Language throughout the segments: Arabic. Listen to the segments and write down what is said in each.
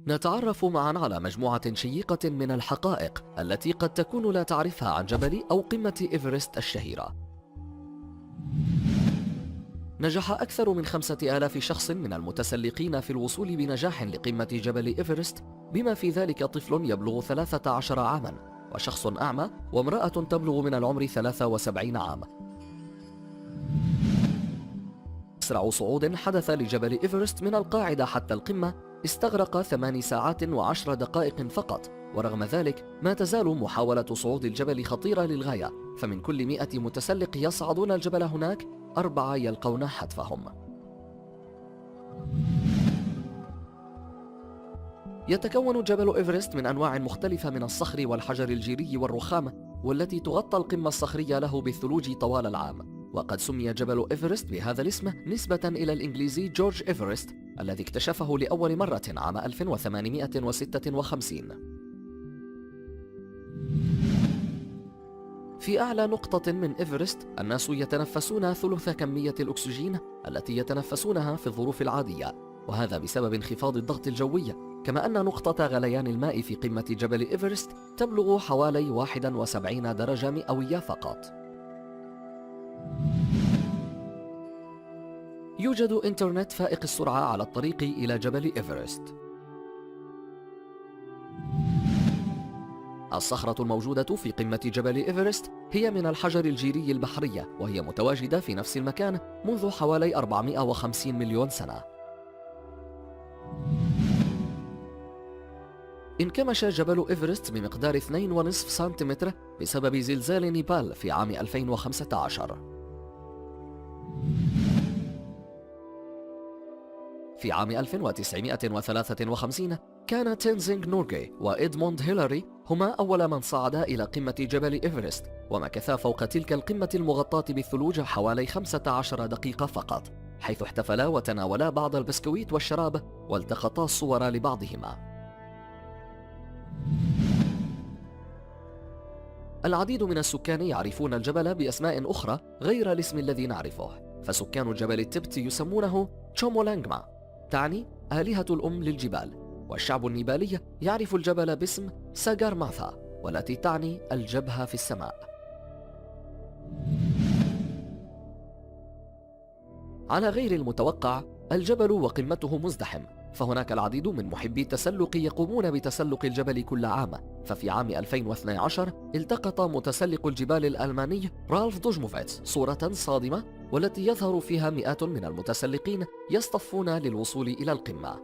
نتعرف معا على مجموعة شيقة من الحقائق التي قد تكون لا تعرفها عن جبل أو قمة إيفرست الشهيرة. نجح أكثر من 5000 شخص من المتسلقين في الوصول بنجاح لقمة جبل إيفرست، بما في ذلك طفل يبلغ 13 عاما، وشخص أعمى، وامرأة تبلغ من العمر 73 عام. أسرع صعود حدث لجبل إيفرست من القاعدة حتى القمة استغرق 8 ساعات و10 دقائق فقط، ورغم ذلك ما تزال محاولة صعود الجبل خطيرة للغاية، فمن كل 100 متسلق يصعدون الجبل هناك 4 يلقون حتفهم. يتكون جبل إيفرست من أنواع مختلفة من الصخر والحجر الجيري والرخام، والتي تغطى القمة الصخرية له بالثلوج طوال العام. وقد سمي جبل إيفرست بهذا الاسم نسبة إلى الإنجليزي جورج إيفرست الذي اكتشفه لأول مرة عام 1856. في أعلى نقطة من إيفرست الناس يتنفسون ثلث كمية الأكسجين التي يتنفسونها في الظروف العادية، وهذا بسبب انخفاض الضغط الجوي، كما أن نقطة غليان الماء في قمة جبل إيفرست تبلغ حوالي 71 درجة مئوية فقط. يوجد إنترنت فائق السرعة على الطريق إلى جبل إيفرست. الصخرة الموجودة في قمة جبل إيفرست هي من الحجر الجيري البحرية، وهي متواجدة في نفس المكان منذ حوالي 450 مليون سنة. انكمش جبل إيفرست بمقدار 2.5 سنتيمتر بسبب زلزال نيبال في عام 2015. في عام 1953 كان تينزينغ نورغي وإدموند هيلاري هما أول من صعدا إلى قمة جبل إيفرست، ومكثا فوق تلك القمة المغطاة بالثلوج حوالي 15 دقيقة فقط، حيث احتفلا وتناولا بعض البسكويت والشراب والتقطا الصور لبعضهما. العديد من السكان يعرفون الجبل بأسماء أخرى غير الاسم الذي نعرفه، فسكان جبل التبت يسمونه تشومولانغما، تعني آلهة الأم للجبال، والشعب النيبالي يعرف الجبل باسم ساغارماثا، والتي تعني الجبهة في السماء. على غير المتوقع الجبل وقمته مزدحم، فهناك العديد من محبي التسلق يقومون بتسلق الجبل كل عام. ففي عام 2012 التقط متسلق الجبال الألماني رالف دوجموفيتس صورة صادمة، والتي يظهر فيها مئات من المتسلقين يصطفون للوصول إلى القمة.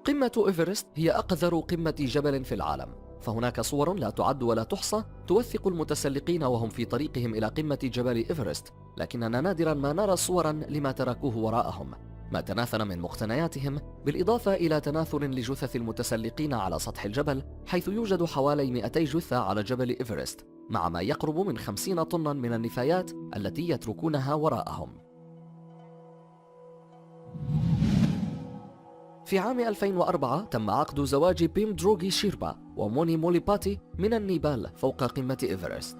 قمة إيفرست هي أقذر قمة جبل في العالم، فهناك صور لا تعد ولا تحصى توثق المتسلقين وهم في طريقهم إلى قمة جبل إيفرست، لكننا نادرا ما نرى صورا لما تركوه وراءهم، ما تناثر من مقتنياتهم، بالإضافة إلى تناثر لجثث المتسلقين على سطح الجبل، حيث يوجد حوالي 200 جثة على جبل إيفرست، مع ما يقرب من 50 طنا من النفايات التي يتركونها وراءهم. في عام 2004 تم عقد زواج بيم دروغي شيربا وموني موليباتي من النيبال فوق قمة إيفرست.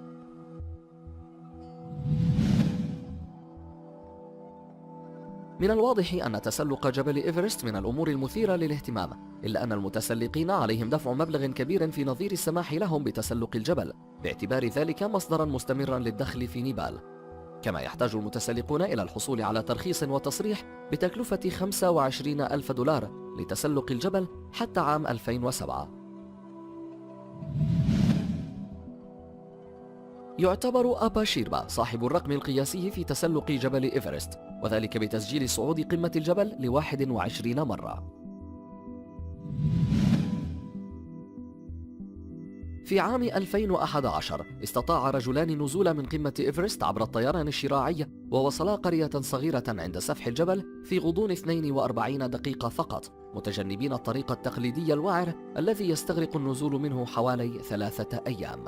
من الواضح أن تسلق جبل إيفرست من الأمور المثيرة للاهتمام، إلا أن المتسلقين عليهم دفع مبلغ كبير في نظير السماح لهم بتسلق الجبل، باعتبار ذلك مصدرا مستمرا للدخل في نيبال. كما يحتاج المتسلقون إلى الحصول على ترخيص وتصريح بتكلفة 25,000 دولار لتسلق الجبل حتى عام 2007. يعتبر أبا شيربا صاحب الرقم القياسي في تسلق جبل إيفرست، وذلك بتسجيل صعود قمة الجبل ل21 مرة. في عام 2011 استطاع رجلان النزول من قمة إيفرست عبر الطيران الشراعي، ووصلا قرية صغيرة عند سفح الجبل في غضون 42 دقيقة فقط، متجنبين الطريق التقليدي الوعر الذي يستغرق النزول منه حوالي 3 أيام.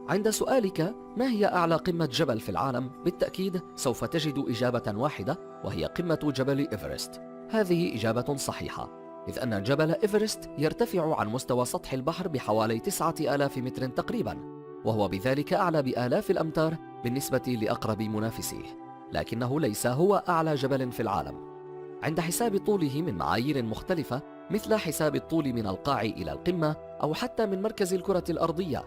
عند سؤالك ما هي أعلى قمة جبل في العالم؟ بالتأكيد سوف تجد إجابة واحدة، وهي قمة جبل إيفرست. هذه إجابة صحيحة، إذ أن جبل إيفرست يرتفع عن مستوى سطح البحر بحوالي 9000 متر تقريبا، وهو بذلك أعلى بآلاف الأمتار بالنسبة لأقرب منافسيه، لكنه ليس هو أعلى جبل في العالم. عند حساب طوله من معايير مختلفة، مثل حساب الطول من القاع إلى القمة أو حتى من مركز الكرة الأرضية،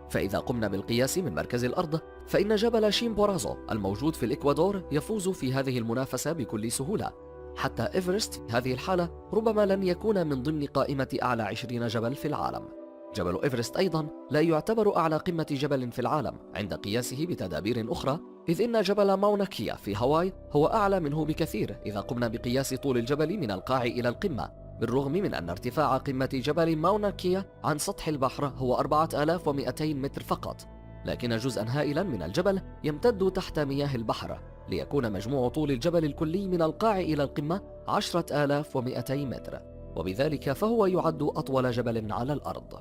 فإذا قمنا بالقياس من مركز الأرض، فإن جبل شيمبورازو الموجود في الإكوادور يفوز في هذه المنافسة بكل سهولة. حتى إيفرست في هذه الحالة ربما لن يكون من ضمن قائمة أعلى 20 جبل في العالم. جبل إيفرست أيضا لا يعتبر أعلى قمة جبل في العالم عند قياسه بتدابير أخرى، إذ إن جبل ماونا كيا في هاواي هو أعلى منه بكثير إذا قمنا بقياس طول الجبل من القاع إلى القمة، بالرغم من أن ارتفاع قمة جبل ماونا كيا عن سطح البحر هو 4200 متر فقط، لكن جزءا هائلا من الجبل يمتد تحت مياه البحر، ليكون مجموع طول الجبل الكلي من القاع إلى القمة 10200 متر، وبذلك فهو يعد أطول جبل على الأرض.